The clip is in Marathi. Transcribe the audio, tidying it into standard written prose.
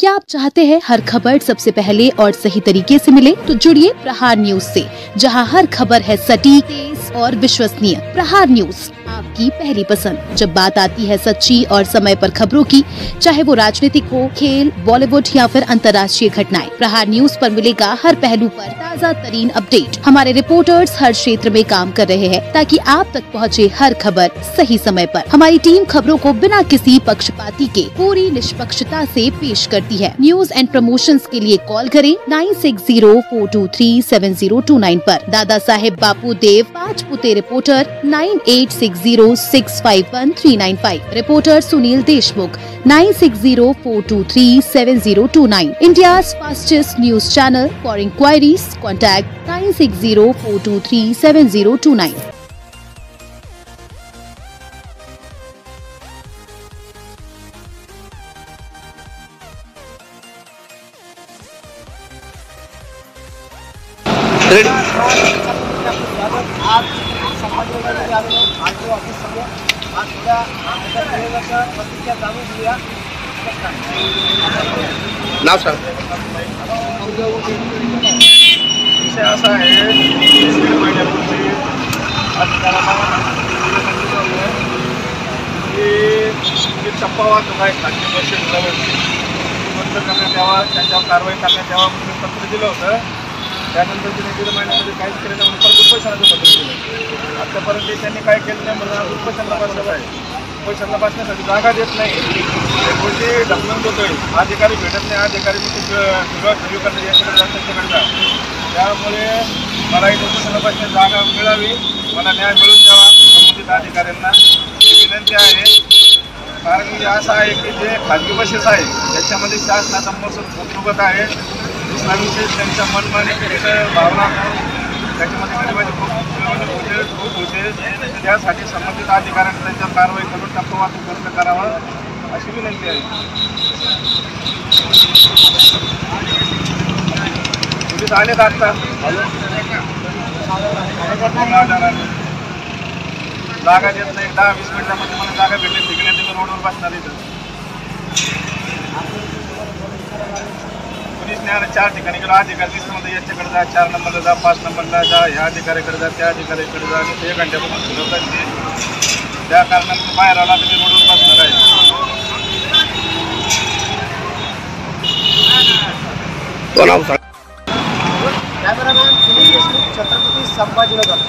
क्या आप चाहते हैं हर खबर सबसे पहले और सही तरीके से मिले? तो जुड़िए प्रहार न्यूज से, जहां हर खबर है सटीक, तेज और विश्वसनीय। प्रहार न्यूज, आपकी पहली पसंद। जब बात आती है सच्ची और समय पर खबरों की, चाहे वो राजनीतिक हो, खेल, बॉलीवुड या फिर अंतर्राष्ट्रीय घटनाएं, प्रहार न्यूज पर मिलेगा हर पहलू पर ताज़ा तरीन अपडेट। हमारे रिपोर्टर्स हर क्षेत्र में काम कर रहे हैं ताकि आप तक पहुँचे हर खबर सही समय पर। हमारी टीम खबरों को बिना किसी पक्षपाती के पूरी निष्पक्षता से पेश करती है। न्यूज एंड प्रमोशंस के लिए कॉल करें 9604237029 पर। दादा साहेब बापू देव 5 पुते reporter 9860651395। Reporter Sunil Deshmukh 9604237029। India's fastest news channel. For inquiries contact 9604237029। नाव सांग. विषय असा आहे, 1.5 महिन्यापूर्वी की टप्पा वाहतूक आहे खाजगी बसेसला बंद करण्यात यावा, त्यांच्यावर कारवाई करण्यात यावा म्हणून पत्र दिलं होतं. त्यानंतर त्यांनी 1.5 महिन्यामध्ये काहीच केलं नाही म्हणून परत उपोषणाचं पत्र दिलं. आतापर्यंत त्यांनी काय केलं नाही म्हणून आज उपोषणाला बसलेलं आहे. उपोषणाला बसण्यासाठी जागा देत नाही, गोष्टी ढकलून देतोय. अधिकारी भेटत नाही, अधिकारी रिव्ह्यू करतात याच्याकडे जास्त त्यांच्याकडे जा. त्यामुळे मला इथं उपोषणाला बसण्याची जागा मिळावी, मला न्याय मिळून द्यावा संबंधित अधिकाऱ्यांना ही विनंती आहे. कारण की असं आहे की जे खाजगी बसेस आहे त्याच्यामध्ये शासनाचा महसूल फुगत आहे. दुसरा विषय त्यांच्या मनमानी भावना त्याच्यामध्ये गरिबाची खूप होते. त्यासाठी संबंधित अधिकाऱ्यांनी त्यांच्यावर कारवाई करून टप्पा वाहतूक बंद करावा अशी विनंती आहे. तुम्ही आलेत आता जागा देत नाही. 10-20 मिनिटामध्ये मला जागा भेटली, तिकडे तुम्ही रोडवर बसणार इथं. पोलीस न्यायालय 4 ठिकाणी गेलो, अधिकारी दिसल्यामध्ये याच्याकडे जा, 4 नंबरला जा, 5 नंबरला जा, ह्या अधिकाऱ्याकडे जा, त्या अधिकाऱ्याकडे जा. आणि 1 घंट्यापासून फिरवतात ते. त्या कारणाने बाहेर आला तुम्ही रोडवर बसणार आहे. तो नाव सांग. कॅमेरामॅन सुनील देशमुख, छत्रपती संभाजीनगर.